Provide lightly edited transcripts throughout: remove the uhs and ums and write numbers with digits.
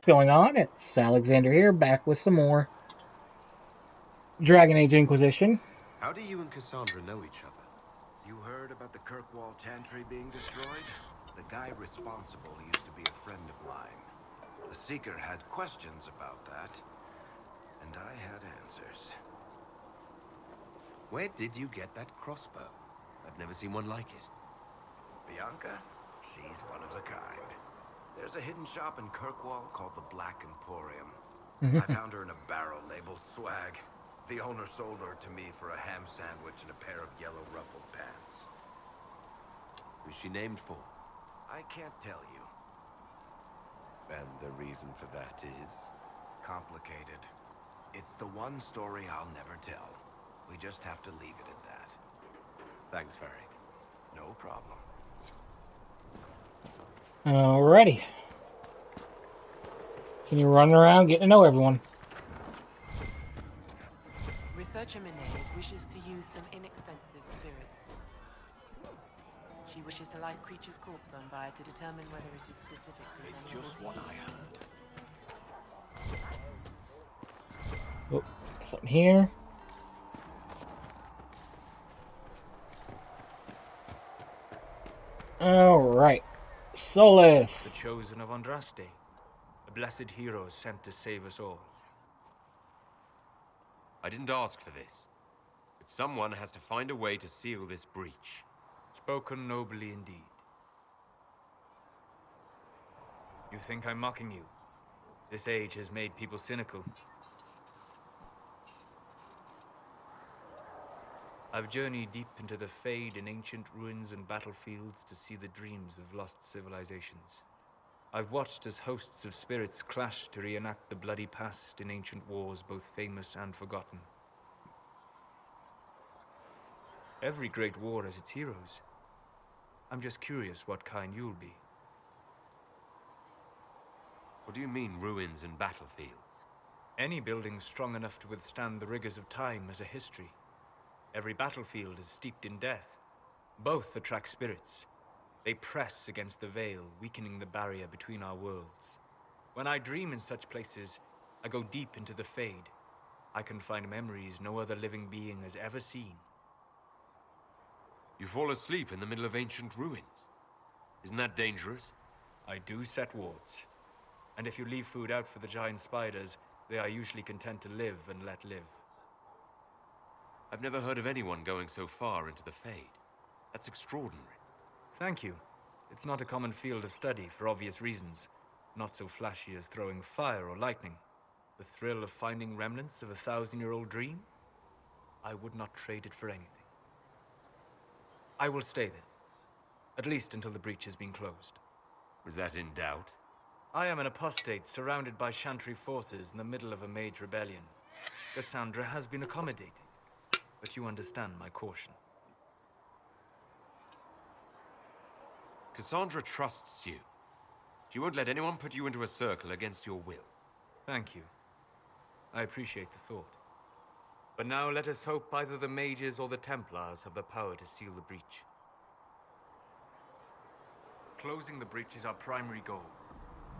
What's going on? It's Alexander here, back with some more Dragon Age Inquisition. How do you and Cassandra know each other? You heard about the Kirkwall Chantry being destroyed? The guy responsible used to be a friend of mine. The Seeker had questions about that, and I had answers. Where did you get that crossbow? I've never seen one like it. Bianca? She's one of a kind. There's a hidden shop in Kirkwall called the Black Emporium. I found her in a barrel labeled swag. The owner sold her to me for a ham sandwich and a pair of yellow ruffled pants. Who's she named for? I can't tell you. And the reason for that is? Complicated. It's the one story I'll never tell. We just have to leave it at that. Thanks, Ferry. No problem. Alrighty. Can you run around, get to know everyone? Researcher Minette wishes to use some inexpensive spirits. She wishes to light creature's corpse on fire to determine whether it is specifically It's just what I heard. Oh, something here. Alright. Solas. The chosen of Andraste, a blessed hero sent to save us all. I didn't ask for this, but someone has to find a way to seal this breach. Spoken nobly indeed. You think I'm mocking you? This age has made people cynical. I've journeyed deep into the Fade in ancient ruins and battlefields to see the dreams of lost civilizations. I've watched as hosts of spirits clash to reenact the bloody past in ancient wars, both famous and forgotten. Every great war has its heroes. I'm just curious what kind you'll be. What do you mean, ruins and battlefields? Any building strong enough to withstand the rigors of time has a history. Every battlefield is steeped in death. Both attract spirits. They press against the veil, weakening the barrier between our worlds. When I dream in such places, I go deep into the Fade. I can find memories no other living being has ever seen. You fall asleep in the middle of ancient ruins. Isn't that dangerous? I do set wards. And if you leave food out for the giant spiders, they are usually content to live and let live. I've never heard of anyone going so far into the Fade. That's extraordinary. Thank you. It's not a common field of study for obvious reasons. Not so flashy as throwing fire or lightning. The thrill of finding remnants of a 1,000-year-old dream? I would not trade it for anything. I will stay there. At least until the breach has been closed. Was that in doubt? I am an apostate surrounded by Chantry forces in the middle of a mage rebellion. Cassandra has been accommodating, but you understand my caution. Cassandra trusts you. She won't let anyone put you into a circle against your will. Thank you. I appreciate the thought. But now let us hope either the mages or the Templars have the power to seal the breach. Closing the breach is our primary goal.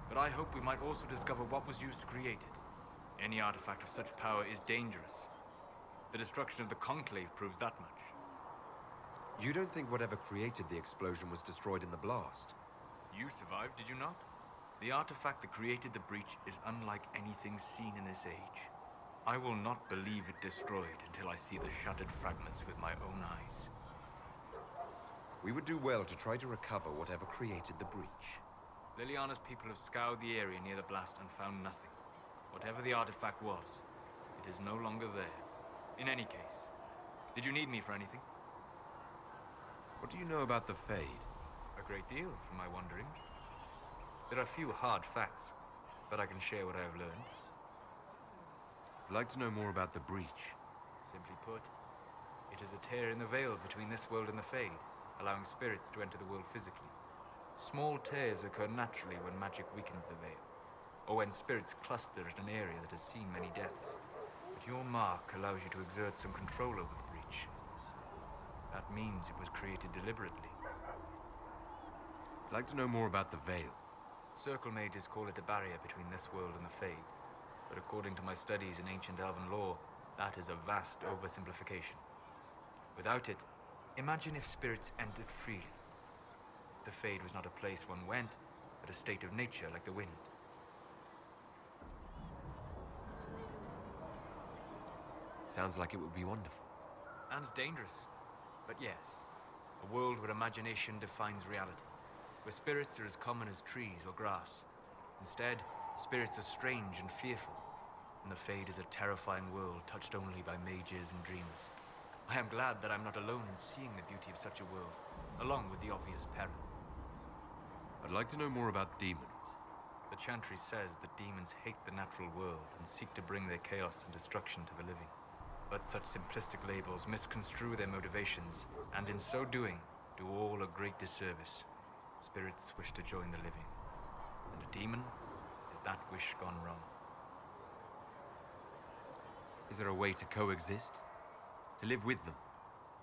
But I hope we might also discover what was used to create it. Any artifact of such power is dangerous. The destruction of the Conclave proves that much. You don't think whatever created the explosion was destroyed in the blast? You survived, did you not? The artifact that created the breach is unlike anything seen in this age. I will not believe it destroyed until I see the shattered fragments with my own eyes. We would do well to try to recover whatever created the breach. Liliana's people have scoured the area near the blast and found nothing. Whatever the artifact was, it is no longer there. In any case, did you need me for anything? What do you know about the Fade? A great deal, from my wanderings. There are few hard facts, but I can share what I have learned. I'd like to know more about the breach. Simply put, it is a tear in the veil between this world and the Fade, allowing spirits to enter the world physically. Small tears occur naturally when magic weakens the veil, or when spirits cluster at an area that has seen many deaths. But your mark allows you to exert some control over the breach. That means it was created deliberately. I'd like to know more about the Veil. Circle mages call it a barrier between this world and the Fade. But according to my studies in ancient elven lore, that is a vast oversimplification. Without it, imagine if spirits entered freely. The Fade was not a place one went, but a state of nature like the wind. Sounds like it would be wonderful. And dangerous. But yes, a world where imagination defines reality. Where spirits are as common as trees or grass. Instead, spirits are strange and fearful. And the Fade is a terrifying world touched only by mages and dreamers. I am glad that I'm not alone in seeing the beauty of such a world, along with the obvious peril. I'd like to know more about demons. The Chantry says that demons hate the natural world and seek to bring their chaos and destruction to the living. But such simplistic labels misconstrue their motivations, and in so doing, do all a great disservice. Spirits wish to join the living, and a demon is that wish gone wrong. Is there a way to coexist? To live with them?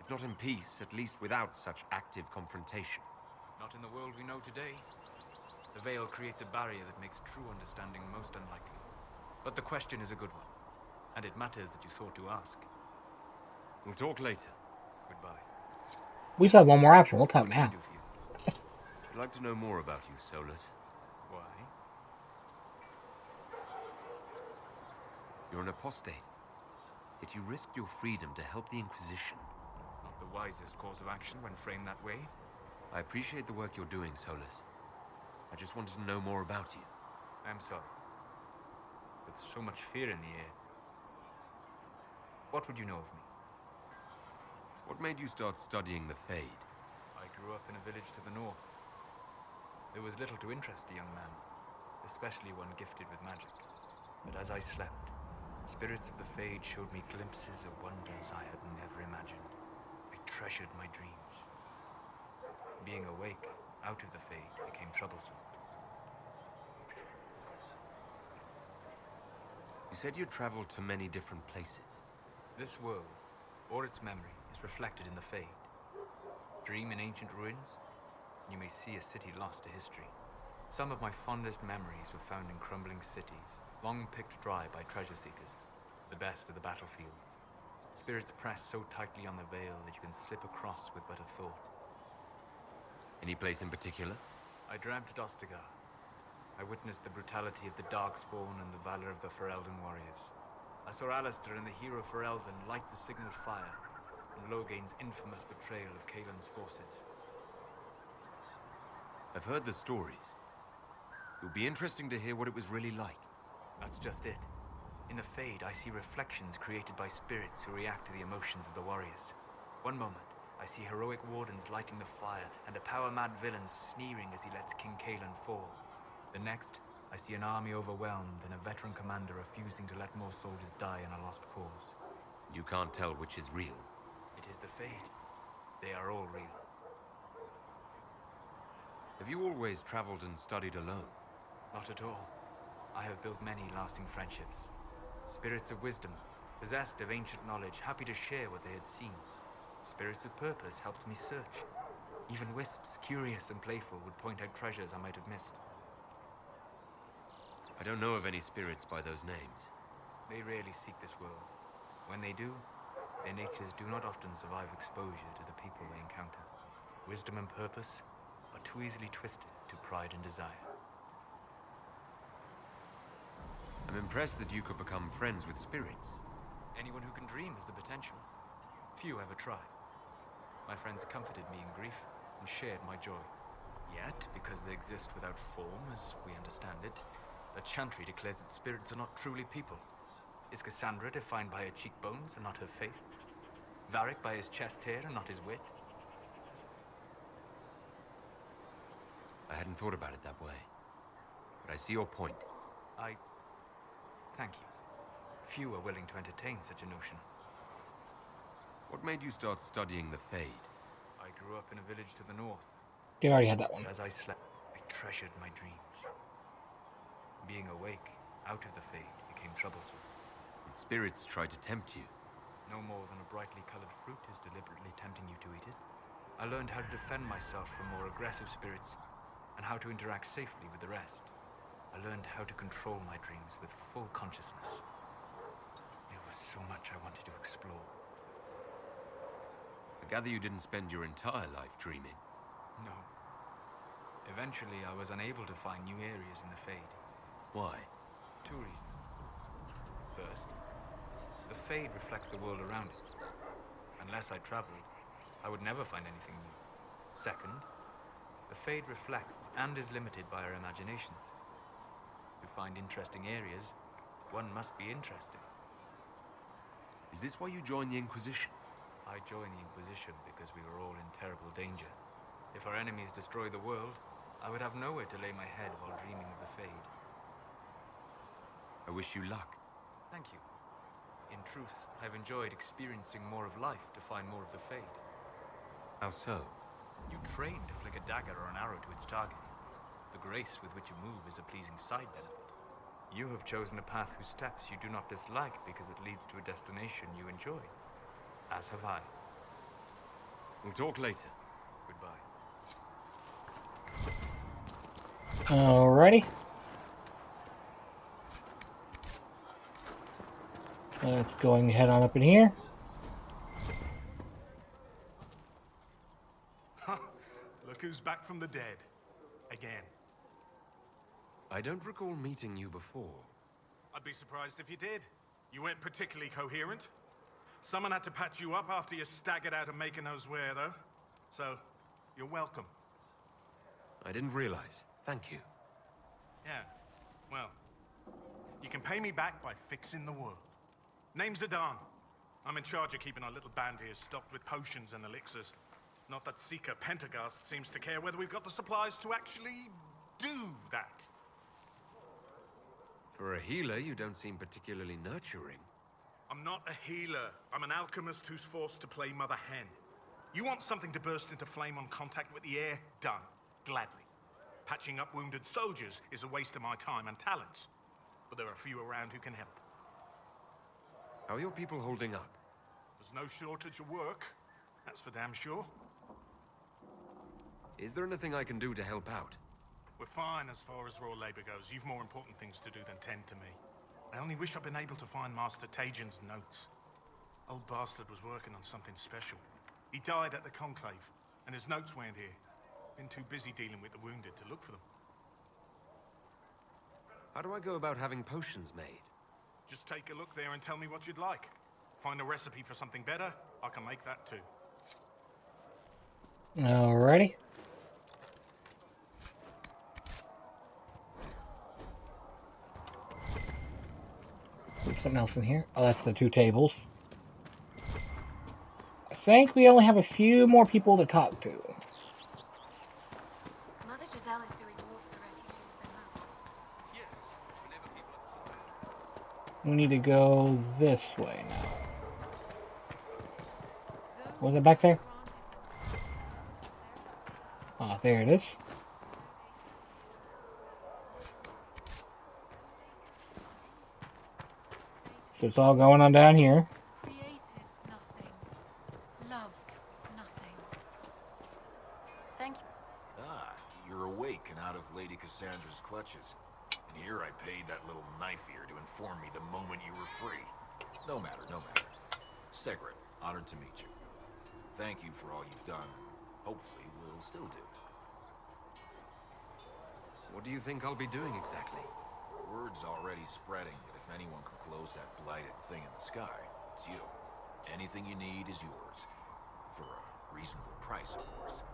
If not in peace, at least without such active confrontation. Not in the world we know today. The veil creates a barrier that makes true understanding most unlikely. But the question is a good one, and it matters that you thought to ask. We'll talk later. Goodbye. We still have one more option. We'll talk What can I now. do for you? I'd like to know more about you, Solas. Why? You're an apostate. Yet you risked your freedom to help the Inquisition. Not the wisest course of action when framed that way. I appreciate the work you're doing, Solas. I just wanted to know more about you. I'm sorry. With so much fear in the air. What would you know of me? What made you start studying the Fade? I grew up in a village to the north. There was little to interest a young man, especially one gifted with magic. But as I slept, spirits of the Fade showed me glimpses of wonders I had never imagined. I treasured my dreams. Being awake, out of the Fade, became troublesome. You said you traveled to many different places. This world, or its memory, is reflected in the Fade. Dream in ancient ruins, and you may see a city lost to history. Some of my fondest memories were found in crumbling cities, long picked dry by treasure seekers, the best of the battlefields. Spirits press so tightly on the veil that you can slip across with but a thought. Any place in particular? I dreamt at Ostagar. I witnessed the brutality of the Darkspawn and the valor of the Ferelden warriors. I saw Alistair and the hero Ferelden light the signal fire, and Logain's infamous betrayal of Kaelin's forces. I've heard the stories. It would be interesting to hear what it was really like. That's just it. In the Fade, I see reflections created by spirits who react to the emotions of the warriors. One moment, I see heroic wardens lighting the fire, and a power-mad villain sneering as he lets King Kaelin fall. The next, I see an army overwhelmed and a veteran commander refusing to let more soldiers die in a lost cause. You can't tell which is real. It is the Fade. They are all real. Have you always traveled and studied alone? Not at all. I have built many lasting friendships. Spirits of wisdom, possessed of ancient knowledge, happy to share what they had seen. Spirits of purpose helped me search. Even wisps, curious and playful, would point out treasures I might have missed. I don't know of any spirits by those names. They rarely seek this world. When they do, their natures do not often survive exposure to the people they encounter. Wisdom and purpose are too easily twisted to pride and desire. I'm impressed that you could become friends with spirits. Anyone who can dream has the potential. Few ever try. My friends comforted me in grief and shared my joy. Yet, because they exist without form, as we understand it, the Chantry declares that spirits are not truly people. Is Cassandra defined by her cheekbones and not her faith? Varric by his chest hair and not his wit? I hadn't thought about it that way. But I see your point. Thank you. Few are willing to entertain such a notion. What made you start studying the Fade? I grew up in a village to the north. You already had that one. As I slept, I treasured my dreams. Being awake, out of the Fade, became troublesome. And spirits tried to tempt you. No more than a brightly colored fruit is deliberately tempting you to eat it. I learned how to defend myself from more aggressive spirits, and how to interact safely with the rest. I learned how to control my dreams with full consciousness. There was so much I wanted to explore. I gather you didn't spend your entire life dreaming. No. Eventually, I was unable to find new areas in the Fade. Why? 2 reasons. First, the Fade reflects the world around it. Unless I traveled, I would never find anything new. Second, the Fade reflects and is limited by our imaginations. To find interesting areas, one must be interesting. Is this why you joined the Inquisition? I joined the Inquisition because we were all in terrible danger. If our enemies destroy the world, I would have nowhere to lay my head while dreaming of the Fade. I wish you luck. Thank you. In truth, I've enjoyed experiencing more of life to find more of the Fade. How so? You train to flick a dagger or an arrow to its target. The grace with which you move is a pleasing side benefit. You have chosen a path whose steps you do not dislike because it leads to a destination you enjoy. As have I. We'll talk later. Goodbye. Alrighty. Let's go and head on up in here. Look who's back from the dead. Again. I don't recall meeting you before. I'd be surprised if you did. You weren't particularly coherent. Someone had to patch you up after you staggered out of making knows where, though. So, you're welcome. I didn't realize. Thank you. Yeah, well, you can pay me back by fixing the world. Name's Adan. I'm in charge of keeping our little band here stocked with potions and elixirs. Not that Seeker Pentagast seems to care whether we've got the supplies to actually do that. For a healer, you don't seem particularly nurturing. I'm not a healer. I'm an alchemist who's forced to play Mother Hen. You want something to burst into flame on contact with the air? Done. Gladly. Patching up wounded soldiers is a waste of my time and talents. But there are a few around who can help. How are your people holding up? There's no shortage of work. That's for damn sure. Is there anything I can do to help out? We're fine as far as raw labor goes. You've more important things to do than tend to me. I only wish I'd been able to find Master Tajin's notes. Old bastard was working on something special. He died at the Conclave, and his notes weren't here. Been too busy dealing with the wounded to look for them. How do I go about having potions made? Just take a look there and tell me what you'd like. Find a recipe for something better, I can make that too. Alrighty. There's something else in here. Oh, that's the 2 tables. I think we only have a few more people to talk to. Mother Giselle is doing more for the refugees than most. We need to go this way now. Was it back there? Ah, there it is. So it's all going on down here. Created nothing. Loved nothing. Thank you. Ah, you're awake and out of Lady Cassandra's clutches. And here I paid that little knife ear to inform me the moment you were free. No matter, no matter. Segret, honored to meet you. Thank you for all you've done. Hopefully, we'll still do. What do you think I'll be doing exactly? Word's already spreading that if anyone can close that blighted thing in the sky, it's you. Anything you need is yours. For a reasonable price, of course.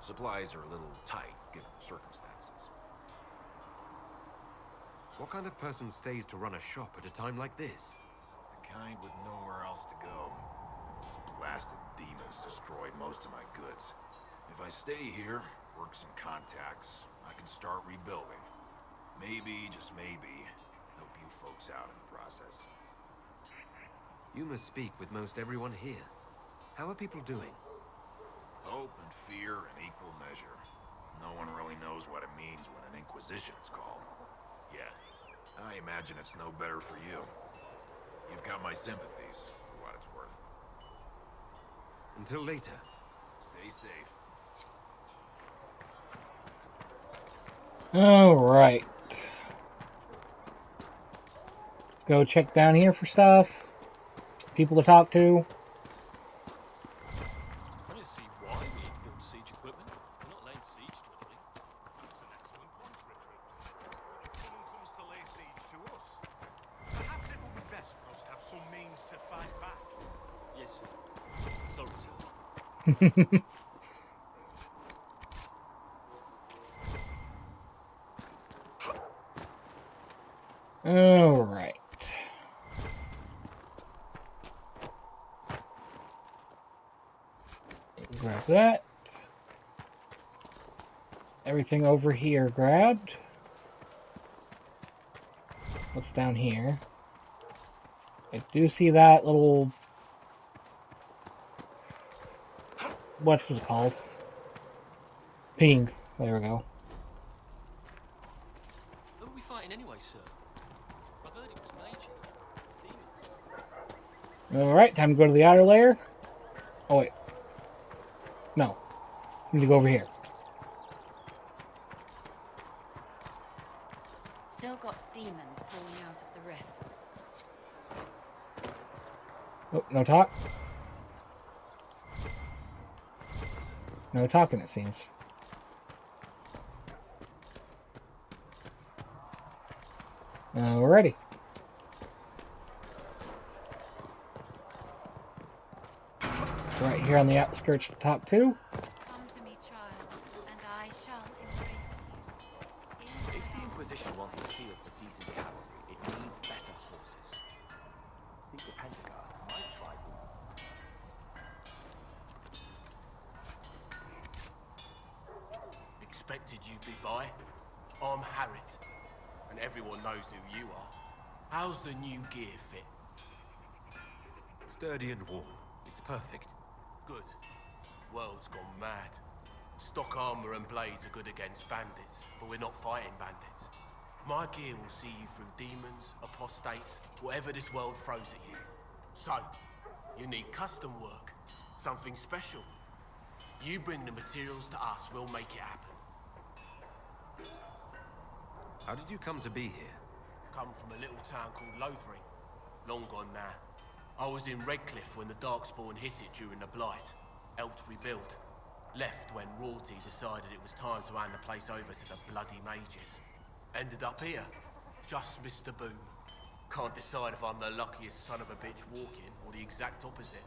Supplies are a little tight, given the circumstances. What kind of person stays to run a shop at a time like this? The kind with nowhere else to go. These blasted demons destroyed most of my goods. If I stay here, work some contacts, I can start rebuilding. Maybe, just maybe, help you folks out in the process. You must speak with most everyone here. How are people doing? Hope and fear in equal measure. No one really knows what it means when an Inquisition is called. Yet, I imagine it's no better for you. You've got my sympathies, for what it's worth. Until later. Stay safe. Alright. Let's go check down here for stuff. People to talk to. I don't see why we need to build siege equipment. We're not laying siege to anything. That's an excellent point, Richard. If someone comes to lay siege to us, perhaps it would be best for us to have some means to fight back. Yes, sir. Sorry, sir. Alright. Grab that. Everything over here grabbed. What's down here? I do see that little... What's it called? Ping. There we go. Who are we fighting anyway, sir? I've heard it was mages. Demons. Alright, time to go to the outer layer. Oh, wait. No. Need to go over here. Still got demons pouring out of the rifts. Oh, no talk. No talking, it seems. Alrighty. Right here on the outskirts of the top two. Come to me, child, and I shall embrace you. If the Inquisition wants to field the decent cavalry, it needs better horses. I think the Pentagon might try them. Expected you, big boy. I'm Harriet, and everyone knows who you are. How's the new gear fit? Sturdy and warm. It's perfect. Good. World's gone mad. Stock armor and blades are good against bandits, but we're not fighting bandits. My gear will see you through demons, apostates, whatever this world throws at you. So, you need custom work, something special. You bring the materials to us, we'll make it happen. How did you come to be here? Come from a little town called Lothering. Long gone now. I was in Redcliffe when the Darkspawn hit it during the Blight. Helped rebuild. Left when royalty decided it was time to hand the place over to the bloody mages. Ended up here. Just missed the boom. Can't decide if I'm the luckiest son of a bitch walking or the exact opposite.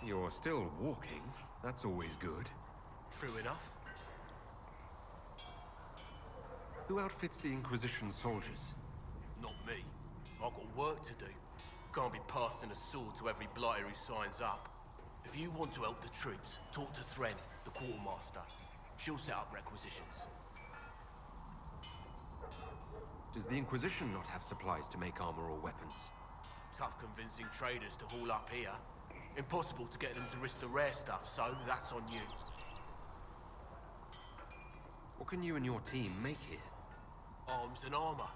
You're still walking. That's always good. True enough. Who outfits the Inquisition soldiers? Not me. I've got work to do. Can't be passing a sword to every blighter who signs up. If you want to help the troops, talk to Thren, the quartermaster. She'll set up requisitions. Does the Inquisition not have supplies to make armor or weapons? Tough convincing traders to haul up here. Impossible to get them to risk the rare stuff, so that's on you. What can you and your team make here? Arms and armor.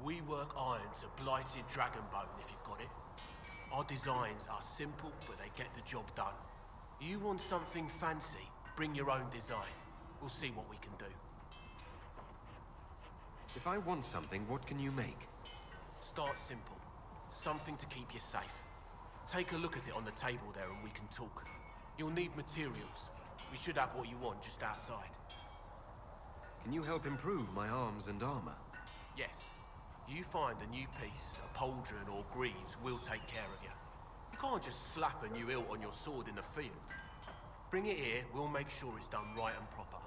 We work iron to blighted dragonbone if you've got it. Our designs are simple, but they get the job done. You want something fancy, bring your own design. We'll see what we can do. If I want something, what can you make? Start simple. Something to keep you safe. Take a look at it on the table there and we can talk. You'll need materials. We should have what you want just outside. Can you help improve my arms and armor? Yes. You find a new piece, a pauldron or greaves, we'll take care of you. You can't just slap a new hilt on your sword in the field. Bring it here, we'll make sure it's done right and proper.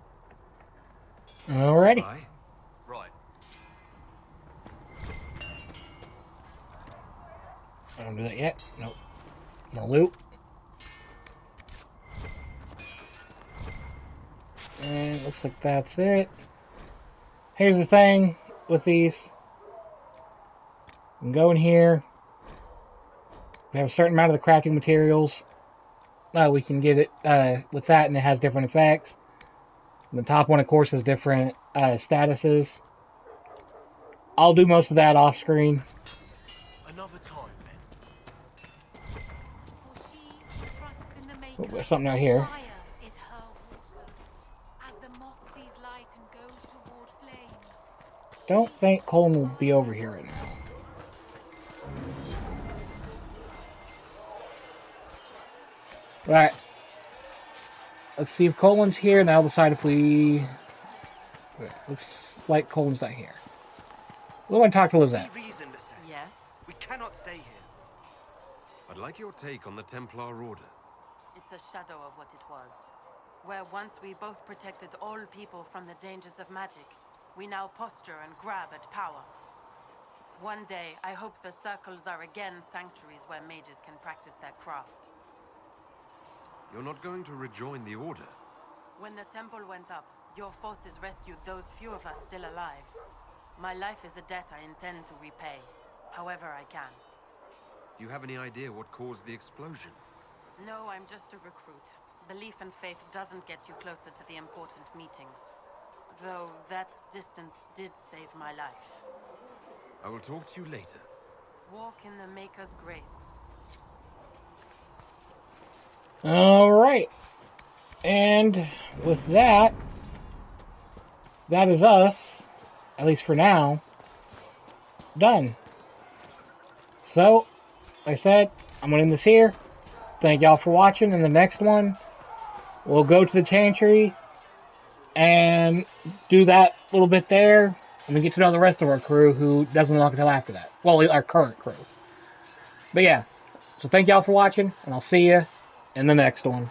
Alrighty. Bye. Right. I don't do that yet. Nope. No loot. And looks like that's it. Here's the thing with these. You can go in here. We have a certain amount of the crafting materials. We can get it with that, and it has different effects. And the top one, of course, has different statuses. I'll do most of that off screen. Another time, then. For she trusts in the Oh, maker. there's something out here. Fire is her water. As the moth don't think Colin will be over here right now. Right. Let's see if Colin's here, and I'll decide if we... Looks like Colin's not here. We want to talk to Lizette. Yes? We cannot stay here. I'd like your take on the Templar Order. It's a shadow of what it was. Where once we both protected all people from the dangers of magic, we now posture and grab at power. One day, I hope the circles are again sanctuaries where mages can practice their craft. You're not going to rejoin the Order? When the temple went up, your forces rescued those few of us still alive. My life is a debt I intend to repay, however I can. Do you have any idea what caused the explosion? No, I'm just a recruit. Belief and faith doesn't get you closer to the important meetings. Though that distance did save my life. I will talk to you later. Walk in the Maker's grace. Alright. And with that, that is us, at least for now, done. So, like I said, I'm going to end this here. Thank y'all for watching. In the next one, we'll go to the Chantry and do that little bit there, and we get to know the rest of our crew who doesn't look until after that. Well, our current crew. But yeah, so thank y'all for watching, and I'll see you in the next one.